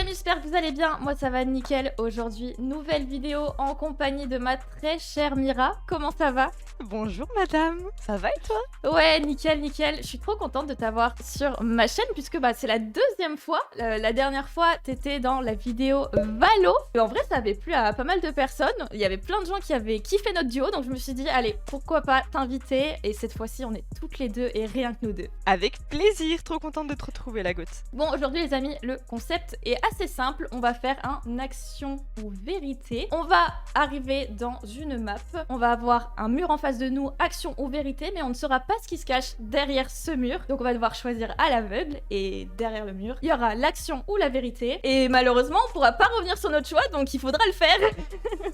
amis, j'espère que vous allez bien. Moi ça va nickel. Aujourd'hui, nouvelle vidéo en compagnie de ma très chère Mira. Comment ça va? Bonjour madame, ça va et toi? Ouais, nickel, nickel. Je suis trop contente de t'avoir sur ma chaîne puisque c'est la deuxième fois. La dernière fois, t'étais dans la vidéo Valo. Et en vrai, ça avait plu à pas mal de personnes. Il y avait plein de gens qui avaient kiffé notre duo. Donc je me suis dit, allez, pourquoi pas t'inviter. Et cette fois-ci, on est toutes les deux et rien que nous deux. Avec plaisir, trop contente de te retrouver la goutte. Bon, aujourd'hui les amis, le concept est assez simple. On va faire un action ou vérité. On va arriver dans une map. On va avoir un mur en face de nous, action ou vérité, mais on ne saura pas ce qui se cache derrière ce mur. Donc on va devoir choisir à l'aveugle. Et derrière le mur, il y aura l'action ou la vérité. Et malheureusement, on pourra pas revenir sur notre choix, donc il faudra le faire.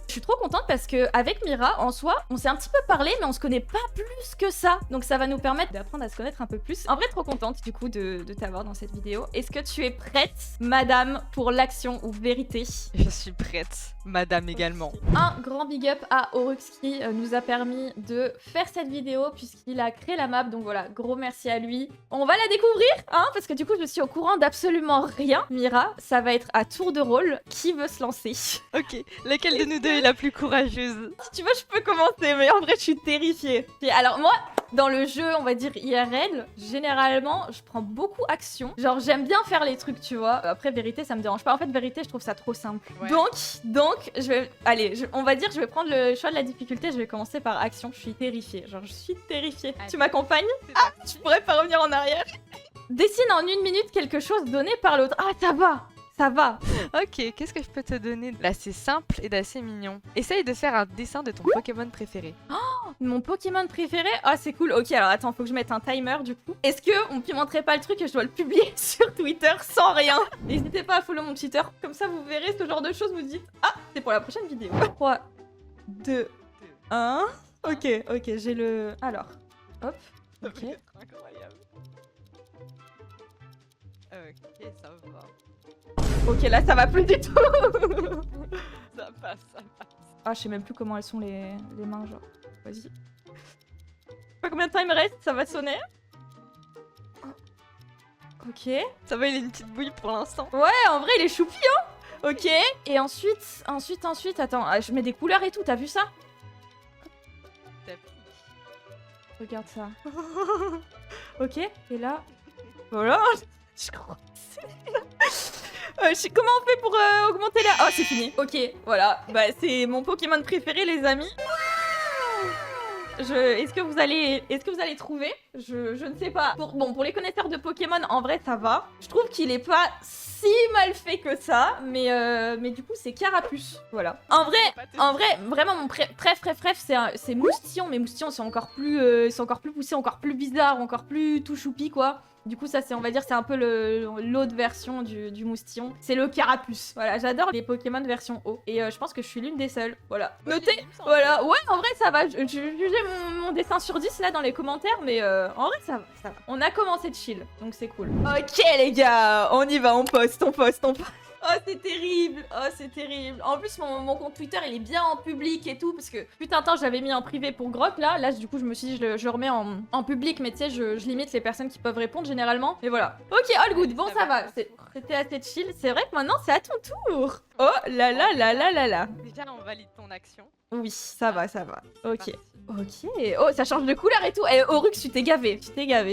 Je suis trop contente parce que avec Mira, en soi, on s'est un petit peu parlé, mais on se connaît pas plus que ça. Donc ça va nous permettre d'apprendre à se connaître un peu plus. En vrai, trop contente du coup de t'avoir dans cette vidéo. Est-ce que tu es prête, madame, pour l'action ou vérité? Je suis prête, madame également. Un grand big up à Orux qui nous a permis de faire cette vidéo puisqu'il a créé la map. Donc voilà, gros merci à lui. On va la découvrir, hein, parce que du coup, je suis au courant d'absolument rien. Mira, ça va être à tour de rôle. Qui veut se lancer? Ok, laquelle de nous deux est la plus courageuse? Si tu veux, je peux commencer, mais en vrai, je suis terrifiée. Et alors moi, dans le jeu, on va dire IRL, généralement, je prends beaucoup action. Genre, j'aime bien faire les trucs, tu vois. Après, vérité, ça me dérange pas. En fait, vérité, je trouve ça trop simple. Ouais. Donc, je vais... Allez, on va dire, je vais prendre le choix de la difficulté. Je vais commencer par action. Je suis terrifiée. Genre, je suis terrifiée. Allez. Tu m'accompagnes? Ah, tu pourrais pas revenir en arrière. Dessine en 1 minute quelque chose donné par l'autre. Ah, ça va. Ça va. Ok, qu'est-ce que je peux te donner d'assez simple et d'assez mignon? Essaye de faire un dessin de ton Pokémon préféré. Mon Pokémon préféré? Ah, c'est cool. Ok, alors attends, faut que je mette un timer du coup. Est-ce que on ne montrait pas le truc et je dois le publier sur Twitter sans rien? N'hésitez pas à follow mon Twitter. Comme ça, vous verrez ce genre de choses. Vous dites, ah, c'est pour la prochaine vidéo. 3, 2, 1. Ok, j'ai le... Alors, hop. Ça Ok. va être incroyable. Ok, ça va. Ok, là, ça va plus du tout. Ça passe, ça passe. Ah, je sais même plus comment elles sont les mains, genre. Vas-y. Je sais pas combien de temps il me reste, ça va sonner. Ok. Ça va, il a une petite bouille pour l'instant. Ouais, en vrai, il est choupi, hein. Ok. Et ensuite, attends, je mets des couleurs et tout, t'as vu ça? Regarde ça. Ok, et là... Voilà. Je crois. Comment on fait pour augmenter la... Oh, c'est fini. Ok, voilà. Bah, c'est mon Pokémon préféré, les amis. Est-ce que vous allez trouver? Je ne sais pas. Pour les connaisseurs de Pokémon, en vrai, ça va. Je trouve qu'il est pas si mal fait que ça, mais du coup, c'est Carapuce. Voilà. En vrai, vraiment, mon préf, c'est Moustillon. Mais Moustillon, c'est encore plus poussé, encore plus bizarre, encore plus tout choupi, quoi. Du coup, ça, on va dire, c'est un peu l'autre version du Moustillon. C'est le Carapuce. Voilà, j'adore les Pokémon version eau. Et je pense que je suis l'une des seules. Voilà. Notez. Voilà. Ouais, en vrai, ça va. Jugez mon dessin sur 10 là dans les commentaires, mais en vrai, ça va. On a commencé de chill, donc c'est cool. Ok, les gars, on y va, on poste. Oh, c'est terrible. Oh, c'est terrible. En plus, mon compte Twitter, il est bien en public et tout. Parce que, putain, je l'avais mis en privé pour Grok, là. Du coup, je me suis dit, je le remets en public. Mais tu sais, je limite les personnes qui peuvent répondre généralement. Mais voilà. Ok, all good. Bon, ça va. C'était assez chill. C'est vrai que maintenant, c'est à ton tour. Oh là là là là là là. Déjà, on valide ton action. Oui, ça va. Ok. Parti. Ok. Oh, ça change de couleur et tout. Eh, Orux, tu t'es gavé.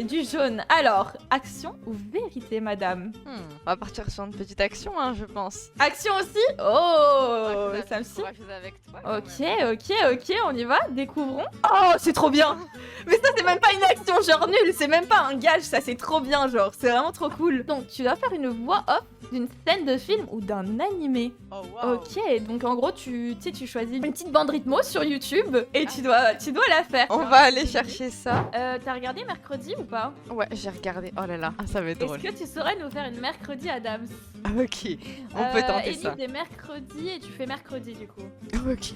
Du jaune. Alors, action ou vérité, madame? On va partir sur une petite action, hein, je pense. Action aussi? Oh, ça me suit. Avec toi. Ok, on y va, découvrons. Oh, c'est trop bien. Mais ça, c'est même pas une action, genre nulle, c'est même pas un gage, ça, c'est trop bien, genre, c'est vraiment trop cool. Donc, tu dois faire une voix off d'une scène de film ou d'un animé. Oh, wow. Ok, donc en gros, tu choisis une petite bande rythmo sur YouTube et tu dois la faire. On va aller chercher ça. T'as regardé mercredi ou pas? Ouais, j'ai regardé. Oh là là, ça va être drôle. Est-ce que tu saurais nous faire une mercredi Adams? Ah, ok, on peut tenter ça. Des mercredis et tu fais mercredi du coup. Ok.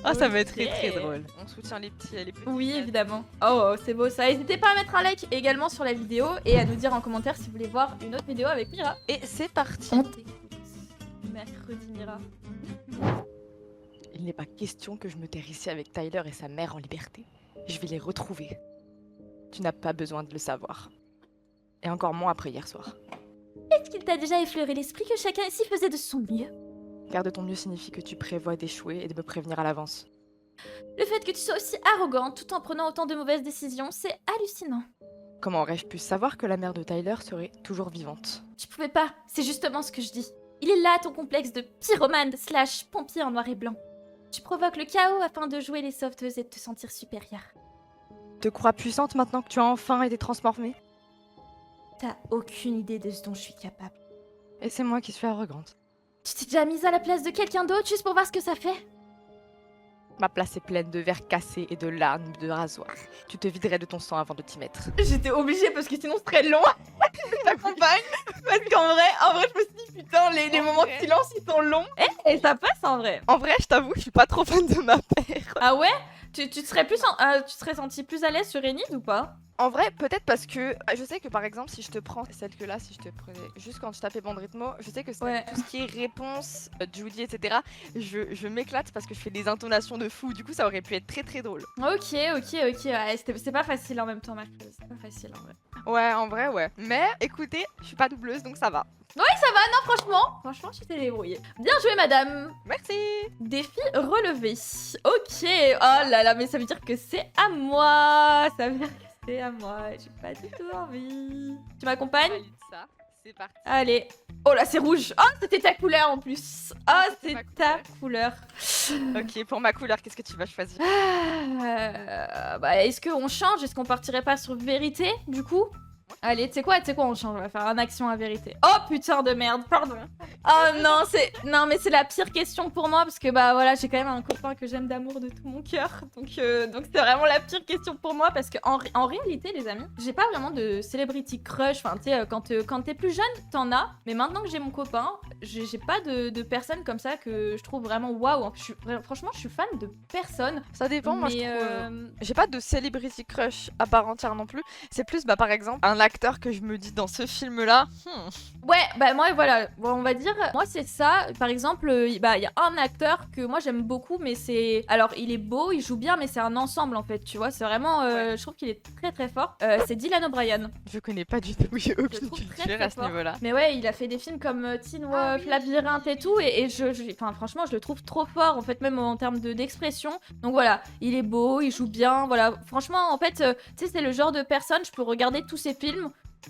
Ah, ça va être très Ok. très drôle. On soutient les petits. Oui, évidemment. Oh, c'est beau ça. N'hésitez pas à mettre un like également sur la vidéo et à nous dire en commentaire si vous voulez voir une autre vidéo avec Mira. Et c'est parti. On t'écoute. Mercredi, Mira. Il n'est pas question que je me terre ici avec Tyler et sa mère en liberté. Je vais les retrouver. Tu n'as pas besoin de le savoir. Et encore moins après hier soir. Est-ce qu'il t'a déjà effleuré l'esprit que chacun ici faisait de son mieux? Faire de ton mieux signifie que tu prévois d'échouer et de me prévenir à l'avance. Le fait que tu sois aussi arrogante tout en prenant autant de mauvaises décisions, c'est hallucinant. Comment aurais-je pu savoir que la mère de Tyler serait toujours vivante? Tu pouvais pas, c'est justement ce que je dis. Il est là ton complexe de pyromane / pompier en noir et blanc. Tu provoques le chaos afin de jouer les sauveteuses et de te sentir supérieure. Te crois puissante maintenant que tu as enfin été transformée? T'as aucune idée de ce dont je suis capable. Et c'est moi qui suis arrogante. Tu t'es déjà mise à la place de quelqu'un d'autre juste pour voir ce que ça fait? Ma place est pleine de verres cassés et de larmes de rasoir. Tu te viderais de ton sang avant de t'y mettre. J'étais obligée parce que sinon ce serait long. Je t'accompagne. Parce qu'en vrai, je me suis dit putain, les moments de silence ils sont longs. Et ça passe en vrai. En vrai, je t'avoue, je suis pas trop fan de ma mère. Ah ouais? Tu te serais tu serais senti plus à l'aise sur Enid ou pas? En vrai, peut-être parce que je sais que par exemple, si je te prends celle que là, si je te prenais juste quand je tapais Bande Rythmo, je sais que c'est Ouais. tout ce qui est réponse, Judy, etc. Je m'éclate parce que je fais des intonations de fou. Du coup, ça aurait pu être très très drôle. Ok. Ouais, c'est pas facile en même temps, Mercredi. C'est pas facile en vrai. Ouais, en vrai, ouais. Mais écoutez, je suis pas doubleuse, donc ça va. Non, franchement, tu t'es débrouillée. Bien joué, madame. Merci. Défi relevé. Ok. Oh là là, mais ça veut dire que c'est à moi. Ça veut dire que c'est à moi. J'ai pas du tout envie. Tu m'accompagnes? Ça, c'est parti. Allez. Oh là, c'est rouge. Oh, c'était ta couleur en plus. Oh, c'est ma ta couleur. Ok, pour ma couleur, qu'est-ce que tu vas choisir? Bah, est-ce qu'on change? Est-ce qu'on partirait pas sur vérité, du coup? Allez, tu sais quoi, on change, on va faire un action à vérité. Oh putain de merde, pardon. Oh non, mais c'est la pire question pour moi parce que bah voilà, j'ai quand même un copain que j'aime d'amour de tout mon cœur. Donc c'est vraiment la pire question pour moi parce que en réalité, les amis, j'ai pas vraiment de celebrity crush. Enfin, tu sais, quand t'es plus jeune, t'en as. Mais maintenant que j'ai mon copain, j'ai pas de personne comme ça que je trouve vraiment waouh. Franchement, je suis fan de personne. Ça dépend, moi je Mais, trouve. J'ai pas de celebrity crush à part entière non plus. C'est plus, bah par exemple, un acteur que je me dis dans ce film-là. Ouais, bah moi voilà, bon, on va dire, moi c'est ça. Par exemple, bah il y a un acteur que moi j'aime beaucoup, mais c'est, alors il est beau, il joue bien, mais c'est un ensemble en fait, tu vois. C'est vraiment, je trouve qu'il est très très fort. C'est Dylan O'Brien. Je connais pas du tout, j'ai Je aucune le trouve très, culture très à ce fort. niveau-là. Mais ouais, il a fait des films comme Teen Wolf, Labyrinthe et tout, et enfin franchement, je le trouve trop fort en fait, même en termes d'expression. Donc voilà, il est beau, il joue bien, voilà. Franchement, en fait, tu sais, c'est le genre de personne, je peux regarder tous ses films.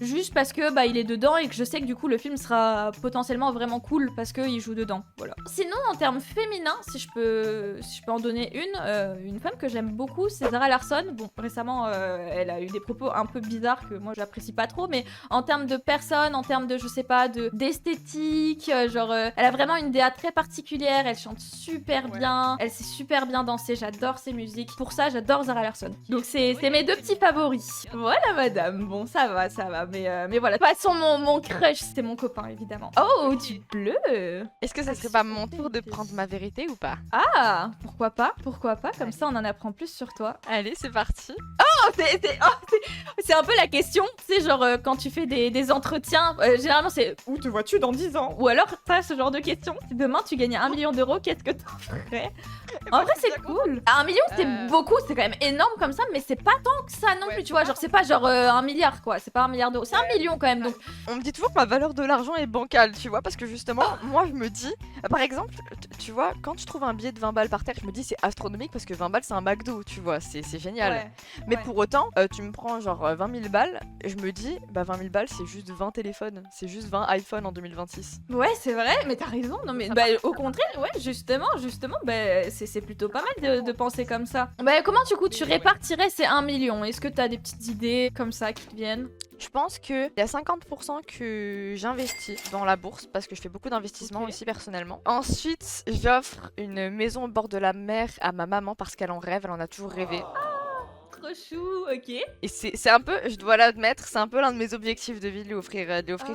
Juste parce que bah il est dedans et que je sais que du coup le film sera potentiellement vraiment cool parce qu'il joue dedans. Voilà. Sinon en termes féminins, si je peux en donner une femme que j'aime beaucoup, c'est Zara Larsson. Bon récemment elle a eu des propos un peu bizarres que moi j'apprécie pas trop, mais en termes de personne, en termes de je sais pas d'esthétique, genre elle a vraiment une DA très particulière, elle chante super bien, elle sait super bien danser, j'adore ses musiques. Pour ça j'adore Zara Larsson. Donc c'est mes deux petits favoris. Voilà madame, bon ça va. Mais voilà, passons mon crush, c'est mon copain évidemment. Oh, du bleu. Est-ce que ça serait pas mon tour de prendre ma vérité ou pas? Ah, pourquoi pas, comme ça on en apprend plus sur toi. Allez, c'est parti. C'est un peu la question, tu sais, genre quand tu fais des entretiens, généralement c'est où te vois-tu dans 10 ans? Ou alors t'as ce genre de question, si demain tu gagnais 1 million d'euros, qu'est-ce que t'en ferais? En vrai c'est cool. 1 million c'est beaucoup, c'est quand même énorme comme ça, mais c'est pas tant que ça non plus, tu vois, genre c'est pas genre 1 milliard quoi, c'est pas 1 milliard d'euros, c'est 1 million quand même donc. On me dit toujours que ma valeur de l'argent est bancale, tu vois, parce que justement, moi je me dis, par exemple, tu vois, quand je trouve un billet de 20 balles par terre, je me dis c'est astronomique parce que 20 balles c'est un McDo, tu vois, c'est génial. Ouais, Mais ouais. pour autant, tu me prends genre 20 000 balles, et je me dis, bah 20 000 balles c'est juste 20 téléphones, c'est juste 20 iPhones en 2026. Ouais, c'est vrai, mais t'as raison. Non, mais bah, au contraire, ouais, justement, bah, c'est plutôt pas mal de penser comme ça. Bah, comment du coup tu répartirais ces 1 million? Est-ce que t'as des petites idées comme ça qui te viennent? Je pense qu'il y a 50% que j'investis dans la bourse parce que je fais beaucoup d'investissements Ok. aussi personnellement. Ensuite, j'offre une maison au bord de la mer à ma maman parce qu'elle en rêve, elle en a toujours rêvé. Trop chou, ok. Et c'est un peu, je dois l'admettre, c'est un peu l'un de mes objectifs de vie de lui offrir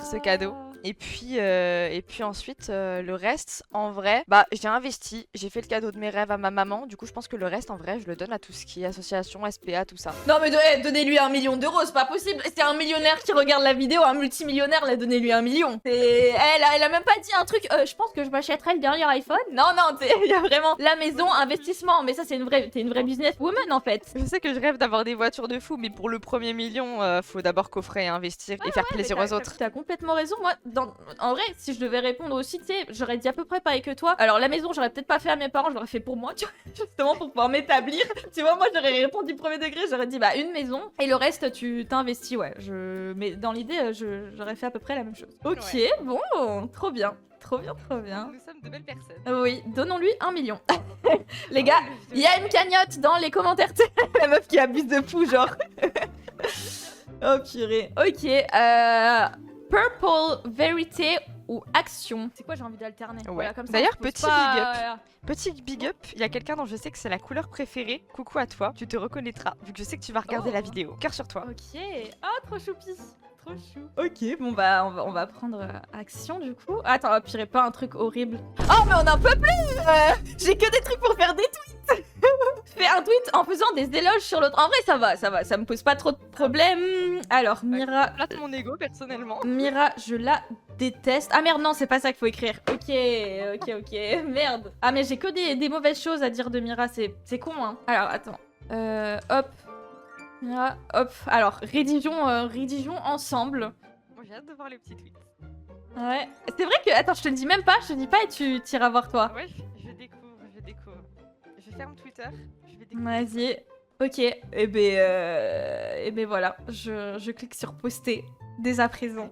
ce cadeau. Et puis ensuite, le reste, en vrai, bah j'ai investi, j'ai fait le cadeau de mes rêves à ma maman. Du coup, je pense que le reste, en vrai, je le donne à tout ce qui est association, SPA, tout ça. Non, mais donnez-lui 1 million d'euros, c'est pas possible. C'est un millionnaire qui regarde la vidéo, un multimillionnaire, là, donnez-lui 1 million. Elle a même pas dit un truc, je pense que je m'achèterai le dernier iPhone. Non, il y a vraiment la maison, investissement. Mais ça, t'es une vraie businesswoman en fait. Je sais que je rêve d'avoir des voitures de fou, mais pour le premier million, faut d'abord coffrer et investir et faire plaisir aux autres. T'as complètement raison. Moi, en vrai, si je devais répondre aussi, tu sais, j'aurais dit à peu près pareil que toi. Alors la maison, j'aurais peut-être pas fait à mes parents, je l'aurais fait pour moi, tu vois, justement pour pouvoir m'établir. Tu vois, moi j'aurais répondu premier degré, j'aurais dit bah une maison et le reste tu t'investis, ouais. Mais dans l'idée, j'aurais fait à peu près la même chose. Ok, Ouais. bon, trop bien. Trop bien, trop bien. Nous sommes de belles personnes. Oui, donnons-lui 1 million. Les gars, il y a une cagnotte dans les commentaires. La meuf qui abuse de fou, genre. Oh purée. Ok, Purple Vérité ou Action. C'est quoi, j'ai envie d'alterner. Ouais. Voilà, comme ça, D'ailleurs, on se pose petit pas- big up. Petit big up, il y a quelqu'un dont je sais que c'est la couleur préférée. Coucou à toi, tu te reconnaîtras, vu que je sais que tu vas regarder la vidéo. Cœur sur toi. Ok. Oh, trop choupi. Trop chou. Ok, bon bah on va prendre Action du coup. Attends, purée, pas un truc horrible. Oh, mais on en peut plus. J'ai que des trucs pour faire des tweets. Fais un tweet en faisant des éloges sur l'autre. En vrai, ça me pose pas trop de problèmes. Alors, Mira... Flatte mon ego, personnellement. Mira, je la déteste. Ah merde, non, c'est pas ça qu'il faut écrire. Ok. Merde. Ah, mais j'ai que des mauvaises choses à dire de Mira, c'est con, hein. Alors, attends. Hop. Mira, hop. Alors, rédigeons ensemble. Bon, j'ai hâte de voir les petits tweets. Ouais. C'est vrai que... Attends, je te le dis même pas, je te dis pas et tu iras voir toi. Ouais, je découvre. Je ferme Twitter, je vais découvrir. Vas-y. Ok. Et ben voilà. Je clique sur poster dès à présent.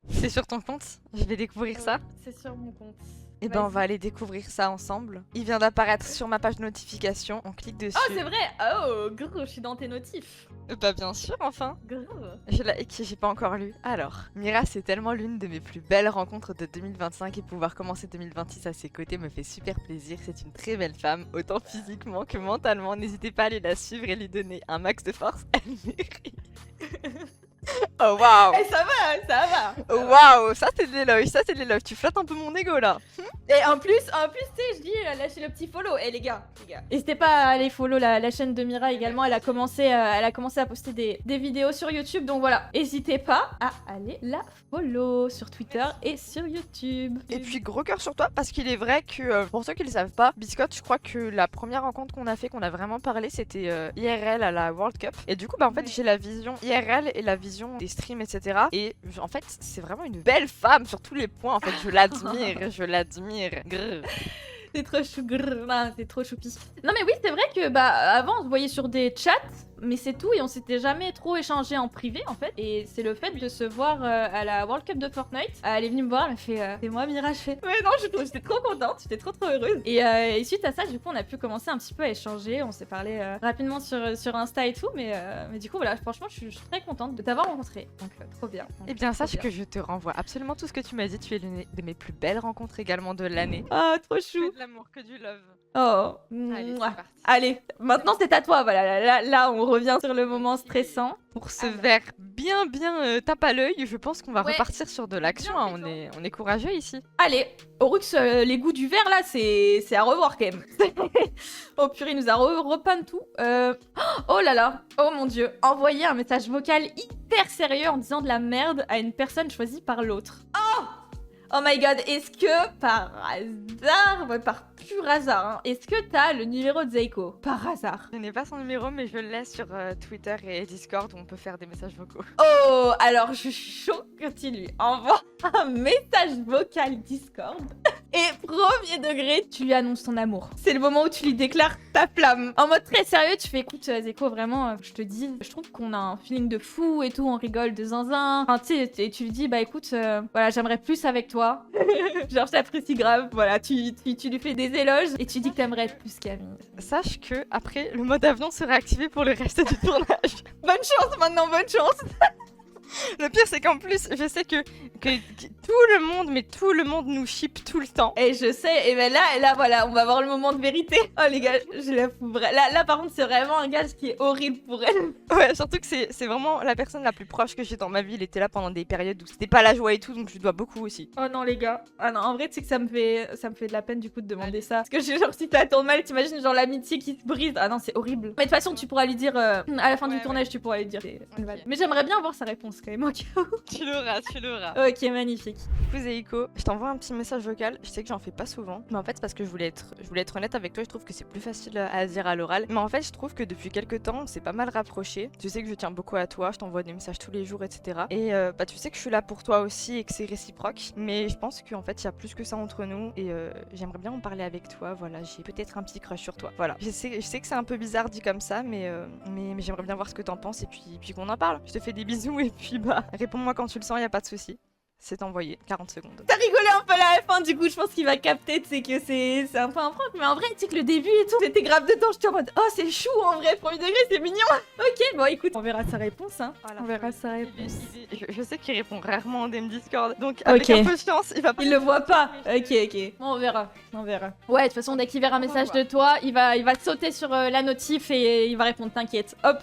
C'est sur ton compte? Je vais découvrir ça. C'est sur mon compte. Et ben on va aller découvrir ça ensemble. Il vient d'apparaître sur ma page de notification, on clique dessus. Oh, c'est vrai. Oh, gros, je suis dans tes notifs. Bah bien sûr, enfin. Gros. Je l'ai qui j'ai pas encore lu. Alors, Mira, c'est tellement l'une de mes plus belles rencontres de 2025 et pouvoir commencer 2026 à ses côtés me fait super plaisir. C'est une très belle femme, autant physiquement que mentalement. N'hésitez pas à aller la suivre et lui donner un max de force. Elle mérite. Oh waouh! Eh, ça va. Oh, waouh! Ça c'est de l'éloge, tu flattes un peu mon ego là. Et en plus, tu sais, je dis, lâchez le petit follow. Eh les gars. N'hésitez pas à aller follow la chaîne de Mira également. Elle a commencé à poster des vidéos sur YouTube. Donc voilà, n'hésitez pas à aller la follow sur Twitter et sur YouTube. Et puis gros cœur sur toi parce qu'il est vrai que pour ceux qui le savent pas, Biscotte, je crois que la première rencontre qu'on a fait, qu'on a vraiment parlé, c'était IRL à la World Cup. Et du coup, bah en fait, Ouais. j'ai la vision IRL et la vision des streams, etc. Et en fait, c'est vraiment une belle femme sur tous les points. En fait, je l'admire, je l'admire. Grrr. C'est trop chou, grrr, ah, c'est trop choupi. Non mais oui, c'est vrai que bah avant on se voyait sur des chats, mais c'est tout et on s'était jamais trop échangé en privé en fait. Et c'est le fait de se voir à la World Cup de Fortnite. Elle est venue me voir, elle m'a fait c'est moi Mira, je fais ouais non, j'étais trop contente, j'étais trop heureuse. Et suite à ça, du coup, on a pu commencer un petit peu à échanger. On s'est parlé rapidement sur Insta et tout, mais du coup voilà, franchement, je suis très contente de t'avoir rencontré. Donc trop bien. Eh bien, Trop sache que je te renvoie absolument tout ce que tu m'as dit. Tu es l'une de mes plus belles rencontres également de l'année. Ah, trop Que chou. de l'amour, que du love. Oh, Allez, c'est mouah. parti. Allez, maintenant c'est à toi, voilà, là on revient sur le moment stressant. Pour ce Alors. verre bien tape à l'œil, je pense qu'on va Ouais. repartir sur de l'action. Bien Hein. On est courageux ici. Allez, Orux, les goûts du verre là, c'est à revoir quand même. Oh purée, il nous a repeint tout. Oh là là, oh mon dieu, envoyer un message vocal hyper sérieux en disant de la merde à une personne choisie par l'autre. Oh my god, est-ce que par hasard, ouais, par pur hasard, hein, est-ce que t'as le numéro de Zeiko? Par hasard. Je n'ai pas son numéro, mais je le laisse sur Twitter et Discord où on peut faire des messages vocaux. Oh, alors je suis chaud que tu lui envoies un message vocal Discord. Et premier degré, tu lui annonces ton amour. C'est le moment où tu lui déclares ta flamme. En mode très sérieux, tu fais écoute Zeko, vraiment, je te dis, je trouve qu'on a un feeling de fou et tout, on rigole de zinzin. Enfin, tu sais, et tu lui dis, bah écoute, voilà, j'aimerais plus avec toi. Genre, je t'apprécie grave. Voilà, tu lui fais des éloges et tu dis que t'aimerais être plus Camille. Sache que après, le mode avion sera activé pour le reste du tournage. Bonne chance maintenant, bonne chance. Le pire, c'est qu'en plus, je sais que tout le monde, mais tout le monde nous ship tout le temps. Et je sais, et ben là, voilà, on va voir le moment de vérité. Oh les gars, je la fous. Là, par contre, c'est vraiment un gage qui est horrible pour elle. Ouais, surtout que c'est vraiment la personne la plus proche que j'ai dans ma vie. Il était là pendant des périodes où c'était pas la joie et tout, donc je lui dois beaucoup aussi. Oh non les gars. Ah non, en vrai, tu sais que ça me fait de la peine du coup de demander ça. Parce que genre si ça tourne mal, t'imagines genre l'amitié qui se brise. Ah non, c'est horrible. Mais de toute façon, tu pourras lui dire à la fin du Ouais, tournage, tu pourras lui dire. C'est une Ok. vanne. Mais j'aimerais bien voir sa réponse. réponse quand même au cas où. Tu l'auras. Ok, magnifique. Du coup, Zeiko, je t'envoie un petit message vocal. Je sais que j'en fais pas souvent, mais en fait, c'est parce que je voulais être honnête avec toi. Je trouve que c'est plus facile à dire à l'oral. Mais en fait, je trouve que depuis quelques temps, on s'est pas mal rapprochés. Tu sais que je tiens beaucoup à toi, je t'envoie des messages tous les jours, etc. Et bah, tu sais que je suis là pour toi aussi et que c'est réciproque. Mais je pense qu'en fait, il y a plus que ça entre nous et j'aimerais bien en parler avec toi. Voilà, j'ai peut-être un petit crush sur toi. Voilà. Je sais que c'est un peu bizarre dit comme ça, mais j'aimerais bien voir ce que t'en penses et puis qu'on en parle. Je te fais des bisous et puis bah, réponds-moi quand tu le sens, y a pas de souci. C'est envoyé, 40 secondes. T'as rigolé un peu à la fin, du coup, je pense qu'il va capter, tu sais, que c'est un peu un prank. Mais en vrai, tu sais que le début et tout, c'était grave dedans. J'étais en mode, oh, c'est chou en vrai, premier degré, c'est mignon. Ok, bon, écoute, on verra sa réponse, hein. Voilà. On verra sa réponse. Je sais qu'il répond rarement en DM Discord, donc avec Ok. un peu de chance, il va pas. Il le voit pas. Ok, ok. Bon, on verra. Ouais, de toute façon, dès qu'il verra un message de toi, il va sauter sur la notif et il va répondre, t'inquiète. Hop.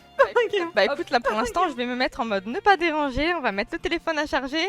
Bah écoute, là pour l'instant, je vais me mettre en mode ne pas déranger, on va mettre le téléphone à charger.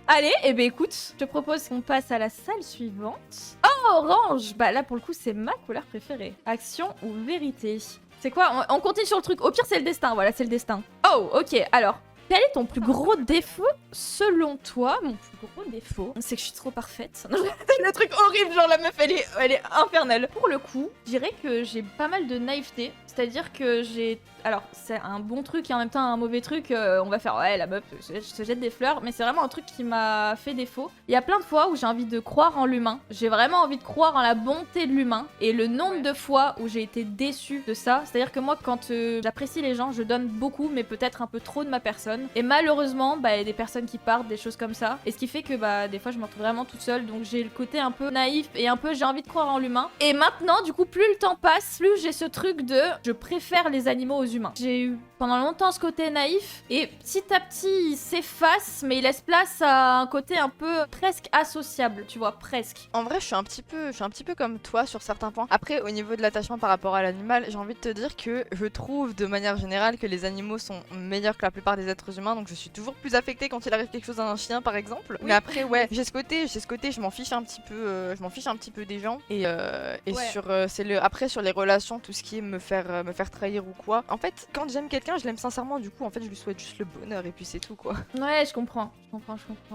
Allez, et ben écoute, je te propose qu'on passe à la salle suivante. Oh, orange. Bah là, pour le coup, c'est ma couleur préférée. Action ou vérité? C'est quoi? On continue sur le truc. Au pire, c'est le destin. Voilà, c'est le destin. Oh, ok. Alors, quel est ton plus gros défaut selon toi? Mon plus gros défaut, c'est que je suis trop parfaite. Le truc horrible, genre la meuf, elle est infernale. Pour le coup, je dirais que j'ai pas mal de naïveté. C'est-à-dire que j'ai... Alors, c'est un bon truc et en même temps un mauvais truc. On va faire, ouais, la meuf se jette des fleurs. Mais c'est vraiment un truc qui m'a fait défaut. Il y a plein de fois où j'ai envie de croire en l'humain. J'ai vraiment envie de croire en la bonté de l'humain. Et le nombre de fois où j'ai été déçue de ça, c'est-à-dire que moi, quand j'apprécie les gens, je donne beaucoup, mais peut-être un peu trop de ma personne. Et malheureusement, bah, il y a des personnes qui partent, des choses comme ça. Et ce qui fait que, bah, des fois, je me retrouve vraiment toute seule. Donc, j'ai le côté un peu naïf et un peu, j'ai envie de croire en l'humain. Et maintenant, du coup, plus le temps passe, plus j'ai ce truc de... Je préfère les animaux aux humains. J'ai eu pendant longtemps ce côté naïf et petit à petit il s'efface mais il laisse place à un côté un peu presque associable, tu vois, presque. En vrai, je suis un petit peu comme toi sur certains points. Après, au niveau de l'attachement par rapport à l'animal, j'ai envie de te dire que je trouve de manière générale que les animaux sont meilleurs que la plupart des êtres humains, donc je suis toujours plus affectée quand il arrive quelque chose à un chien par exemple. Oui. Mais après, ouais, j'ai ce côté, je m'en fiche un petit peu, des gens et ouais. Après sur les relations, tout ce qui est me faire trahir ou quoi. En fait, quand j'aime quelqu'un, je l'aime sincèrement, du coup, en fait, je lui souhaite juste le bonheur et puis c'est tout, quoi. Ouais, je comprends.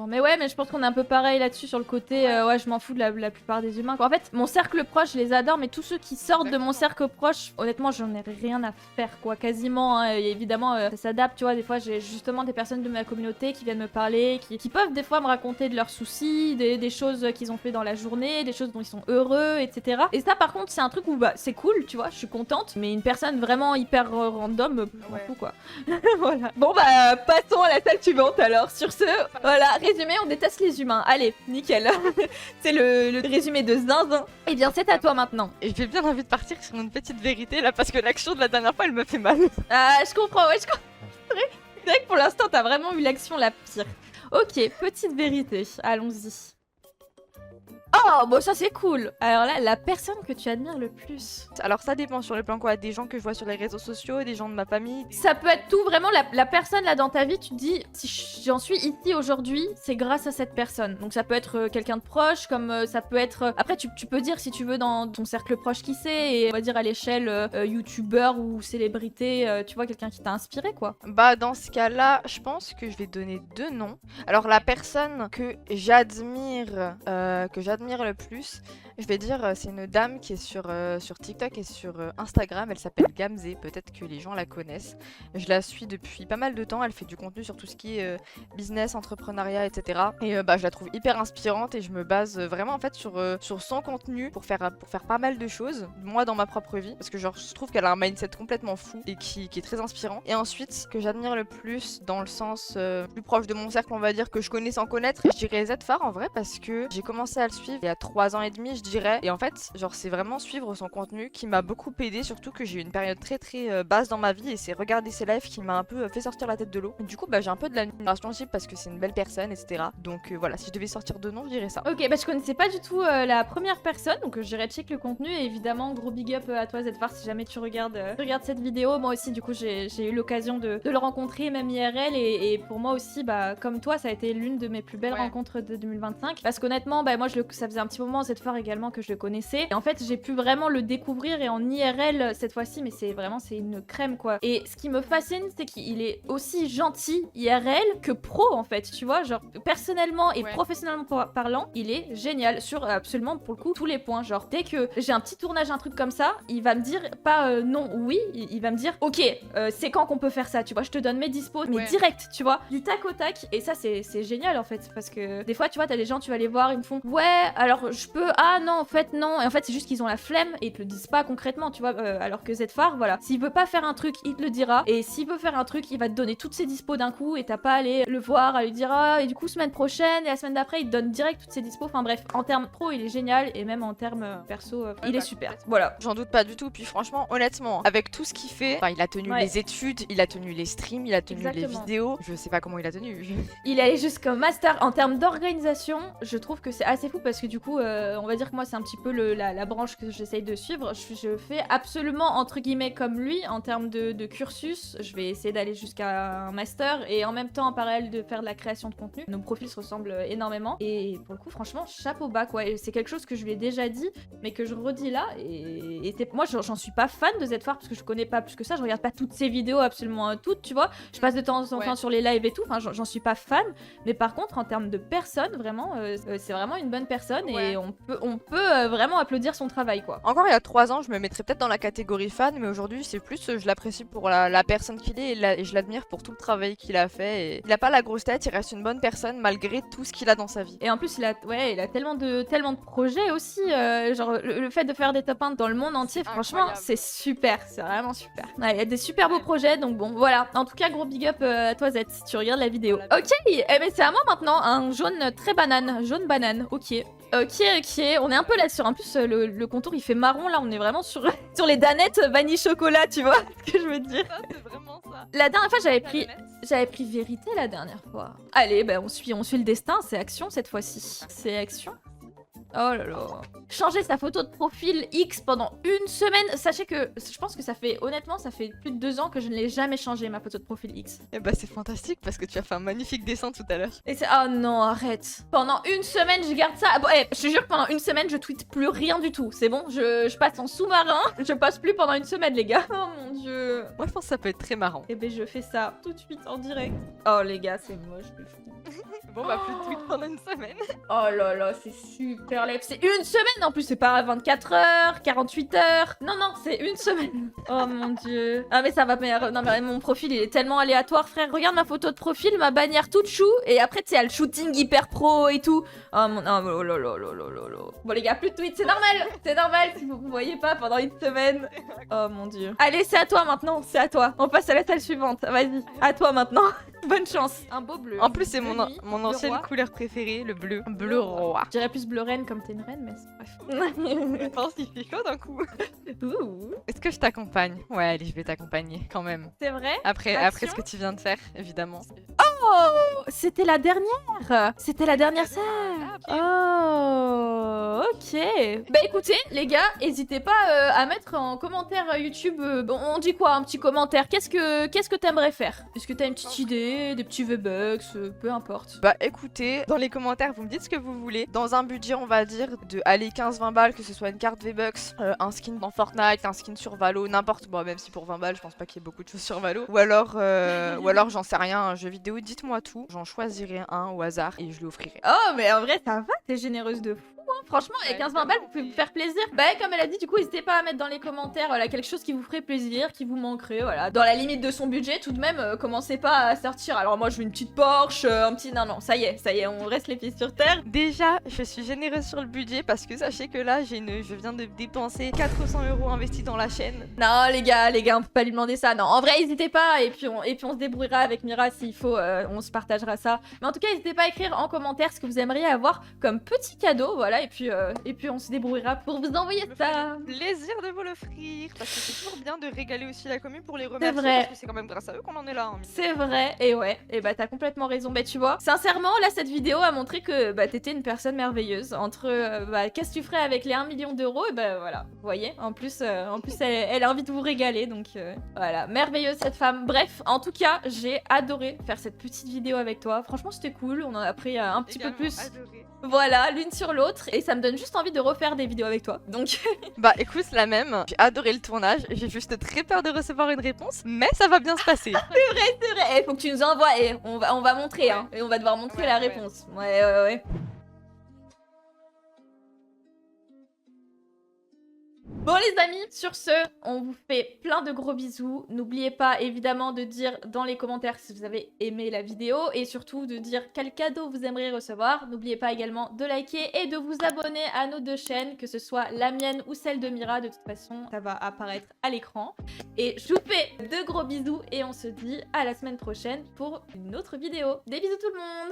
Mais ouais, mais je pense qu'on est un peu pareil là-dessus sur le côté, ouais, je m'en fous de la plupart des humains, quoi. En fait, mon cercle proche, je les adore, mais tous ceux qui sortent de mon cercle proche, honnêtement, j'en ai rien à faire, quoi, quasiment, hein. Et évidemment, ça s'adapte, tu vois, des fois, j'ai justement des personnes de ma communauté qui viennent me parler, qui peuvent des fois me raconter de leurs soucis, des choses qu'ils ont fait dans la journée, des choses dont ils sont heureux, etc. Et ça, par contre, c'est un truc où, bah, c'est cool, tu vois, je suis contente, mais une personne vraiment hyper random, ouais. Coup, quoi. Voilà. Bon, bah, passons à la salle suivante, alors, sur ce... Voilà, résumé, on déteste les humains. Allez, nickel. C'est le résumé de Zinzin. Eh bien, c'est à toi maintenant. Et j'ai bien envie de partir sur une petite vérité là, parce que l'action de la dernière fois, elle me fait mal. Ah, je comprends, ouais, je comprends. C'est vrai que pour l'instant, t'as vraiment eu l'action la pire. Ok, petite vérité, allons-y. Oh, bon, ça c'est cool. Alors là, la personne que tu admires le plus. Alors ça dépend sur le plan quoi, des gens que je vois sur les réseaux sociaux, des gens de ma famille. Ça peut être tout, vraiment, la personne là dans ta vie, tu te dis, si j'en suis ici aujourd'hui, c'est grâce à cette personne. Donc ça peut être quelqu'un de proche, comme ça peut être... Après, tu peux dire si tu veux dans ton cercle proche qui c'est, et on va dire à l'échelle youtubeur ou célébrité, tu vois, quelqu'un qui t'a inspiré, quoi. Bah dans ce cas-là, je pense que je vais donner deux noms. Alors la personne que j'admire le plus, je vais dire, c'est une dame qui est sur TikTok et sur Instagram. Elle s'appelle Gamze, peut-être que les gens la connaissent. Je la suis depuis pas mal de temps, elle fait du contenu sur tout ce qui est business, entrepreneuriat, etc. Et bah je la trouve hyper inspirante et je me base vraiment en fait sur son contenu pour faire pas mal de choses, moi dans ma propre vie, parce que genre je trouve qu'elle a un mindset complètement fou et qui est très inspirant. Et ensuite, ce que j'admire le plus dans le sens plus proche de mon cercle, on va dire, que je connais sans connaître, je dirais Zfar en vrai, parce que j'ai commencé à le suivre il y a 3 ans et demi, je dirais. Et en fait, genre c'est vraiment suivre son contenu qui m'a beaucoup aidé, surtout que j'ai eu une période très très basse dans ma vie et c'est regarder ses lives qui m'a un peu fait sortir la tête de l'eau. Du coup, bah j'ai un peu de l'admiration aussi parce que c'est une belle personne, etc. Donc voilà, si je devais sortir de nom, je dirais ça. Ok, bah je connaissais pas du tout la première personne, donc j'irai check le contenu et évidemment gros big up à toi Zfar si jamais tu regardes cette vidéo. Moi aussi du coup j'ai eu l'occasion de le rencontrer même IRL et pour moi aussi bah comme toi ça a été l'une de mes plus belles rencontres de 2025 parce qu'honnêtement bah moi ça faisait un petit moment cette fois également que je le connaissais. Et en fait, j'ai pu vraiment le découvrir et en IRL cette fois-ci, mais c'est une crème quoi. Et ce qui me fascine, c'est qu'il est aussi gentil IRL que pro en fait, tu vois, genre personnellement et professionnellement parlant, il est génial sur absolument pour le coup tous les points. Genre dès que j'ai un petit tournage, un truc comme ça, il va me dire pas non, oui, il va me dire ok, c'est quand qu'on peut faire ça, tu vois, je te donne mes dispos, mais direct, tu vois, du tac au tac. Et ça c'est génial en fait, parce que des fois tu vois, t'as des gens, tu vas les voir, ils me font ouais, alors je peux, ah non, en fait non, et en fait c'est juste qu'ils ont la flemme et ils te le disent pas concrètement, tu vois, alors que Zfar, voilà, s'il veut pas faire un truc, il te le dira, et s'il veut faire un truc, il va te donner toutes ses dispos d'un coup, et t'as pas à aller le voir, à lui dire ah, et du coup semaine prochaine, et la semaine d'après, il te donne direct toutes ses dispos, enfin bref, en termes pro, il est génial, et même en termes perso, il est super, voilà. J'en doute pas du tout, puis franchement, honnêtement, avec tout ce qu'il fait, enfin, il a tenu les études, il a tenu les streams, il a tenu les vidéos, je sais pas comment il a tenu. Il est allé jusqu'au master. En termes d'organisation, je trouve que c'est assez fou parce que du coup, on va dire que moi c'est un petit peu la branche que j'essaye de suivre. Je fais absolument entre guillemets comme lui en termes de cursus. Je vais essayer d'aller jusqu'à un master et en même temps en parallèle de faire de la création de contenu. Nos profils se ressemblent énormément et pour le coup franchement chapeau bas quoi. C'est quelque chose que je lui ai déjà dit mais que je redis là et moi j'en suis pas fan de Zfar parce que je connais pas plus que ça. Je regarde pas toutes ses vidéos absolument toutes, tu vois. Je passe de temps en temps sur les lives et tout. Enfin j'en suis pas fan, mais par contre en termes de personne vraiment c'est vraiment une bonne personne et on peut vraiment applaudir son travail quoi. Encore il y a 3 ans je me mettrais peut-être dans la catégorie fan, mais aujourd'hui c'est plus je l'apprécie pour la personne qu'il est et je l'admire pour tout le travail qu'il a fait. Et il a pas la grosse tête, il reste une bonne personne malgré tout ce qu'il a dans sa vie. Et en plus il a tellement de projets aussi, genre le fait de faire des top 1 dans le monde entier, franchement c'est super, c'est vraiment super. Ouais, il y a des super beaux projets, donc bon voilà. En tout cas gros big up à toi Z si tu regardes la vidéo. Ok, eh ben c'est à moi maintenant, un jaune très banane, jaune banane, ok. Ok, on est un peu là sur, en plus le contour il fait marron là, on est vraiment sur les danettes vanille chocolat, tu vois ce que je veux dire. Ça, c'est vraiment ça. La dernière fois j'avais pris vérité la dernière fois. Allez, bah on suit le destin, c'est action cette fois-ci. C'est action. Oh là là. Changer sa photo de profil X pendant une semaine. Sachez que je pense que ça fait plus de 2 ans que je ne l'ai jamais changé ma photo de profil X. Et bah c'est fantastique parce que tu as fait un magnifique dessin tout à l'heure. Et c'est oh non arrête. Pendant une semaine je garde ça. Bon, je te jure que pendant une semaine je tweete plus rien du tout. C'est bon, je passe en sous-marin. Je passe plus pendant une semaine les gars. Oh mon dieu. Moi je pense que ça peut être très marrant. Et ben je fais ça tout de suite en direct. Oh les gars c'est moche de fou. Bon bah plus de tweet pendant une semaine. Oh là là c'est super lève. C'est une semaine en plus, c'est pas 24 heures, 48 heures. Non non c'est une semaine. Oh mon dieu. Ah mais ça va non mais mon profil il est tellement aléatoire frère. Regarde ma photo de profil, ma bannière toute chou. Et après tu sais, il y a le shooting hyper pro et tout. Oh mon oh là là là là là. Bon les gars plus de tweets, c'est normal. C'est normal si vous me voyez pas pendant une semaine. Oh mon dieu. Allez c'est à toi maintenant, c'est à toi. On passe à la salle suivante. Vas-y, à toi maintenant. Bonne chance. Un beau bleu. En plus c'est mon ancienne couleur préférée, le bleu. Bleu roi. Je dirais plus bleu reine comme t'es une reine, mais bref. Je pense qu'il fait chaud d'un coup. Est-ce que je t'accompagne? Ouais, allez, je vais t'accompagner quand même. C'est vrai? Après ce que tu viens de faire, évidemment. Oh, c'était la dernière. C'était la dernière scène. Oh, ok. Bah écoutez, les gars, n'hésitez pas à mettre en commentaire YouTube. Bon, on dit quoi? Un petit commentaire. Qu'est-ce que t'aimerais faire? Est-ce que t'as une petite idée, des petits V-Bucks, peu importe. Bah écoutez, dans les commentaires, vous me dites ce que vous voulez. Dans un budget, on va dire, de aller 15-20 balles, que ce soit une carte V-Bucks, un skin dans Fortnite, un skin sur Valo, n'importe. Bon, même si pour 20 balles, je pense pas qu'il y ait beaucoup de choses sur Valo. Ou alors j'en sais rien, un jeu vidéo. Dites-moi tout, j'en choisirai un au hasard et je lui offrirai. Oh, mais en vrai, ça va, t'es généreuse de fou. Franchement, avec 15-20 balles, vous pouvez vous faire plaisir. Bah, comme elle a dit, du coup, n'hésitez pas à mettre dans les commentaires voilà, quelque chose qui vous ferait plaisir, qui vous manquerait, voilà. Dans la limite de son budget, tout de même, commencez pas à sortir. Alors, moi, je veux une petite Porsche, un petit. Non, ça y est, on reste les pieds sur terre. Déjà, je suis généreuse sur le budget parce que sachez que là, je viens de dépenser 400 € investis dans la chaîne. Non, les gars, on peut pas lui demander ça. Non, en vrai, n'hésitez pas, et puis on se débrouillera avec Mira s'il faut, on se partagera ça. Mais en tout cas, n'hésitez pas à écrire en commentaire ce que vous aimeriez avoir comme petit cadeau, voilà, et puis on se débrouillera pour vous envoyer ça. Plaisir de vous l'offrir, parce que c'est toujours bien de régaler aussi la commune pour les remercier, c'est vrai. Parce que c'est quand même grâce à eux qu'on en est là. Hein. C'est vrai, et ouais, et bah t'as complètement raison. Bah tu vois, sincèrement, là cette vidéo a montré que bah t'étais une personne merveilleuse. Entre bah qu'est-ce que tu ferais avec les 1 million d'euros, et bah voilà, vous voyez, en plus elle a envie de vous régaler, donc voilà, merveilleuse cette femme. Bref, en tout cas, j'ai adoré faire cette petite vidéo avec toi. Franchement, c'était cool, on en a appris un petit peu plus. Adoré. Voilà, l'une sur l'autre, et ça ça me donne juste envie de refaire des vidéos avec toi. Donc Bah écoute, la même, j'ai adoré le tournage, j'ai juste très peur de recevoir une réponse, mais ça va bien se passer. c'est vrai, faut que tu nous envoies et on va montrer hein, et on va devoir montrer la réponse. Ouais. Bon les amis, sur ce, on vous fait plein de gros bisous. N'oubliez pas évidemment de dire dans les commentaires si vous avez aimé la vidéo et surtout de dire quel cadeau vous aimeriez recevoir. N'oubliez pas également de liker et de vous abonner à nos deux chaînes, que ce soit la mienne ou celle de Mira. De toute façon, ça va apparaître à l'écran. Et je vous fais de gros bisous et on se dit à la semaine prochaine pour une autre vidéo. Des bisous tout le monde!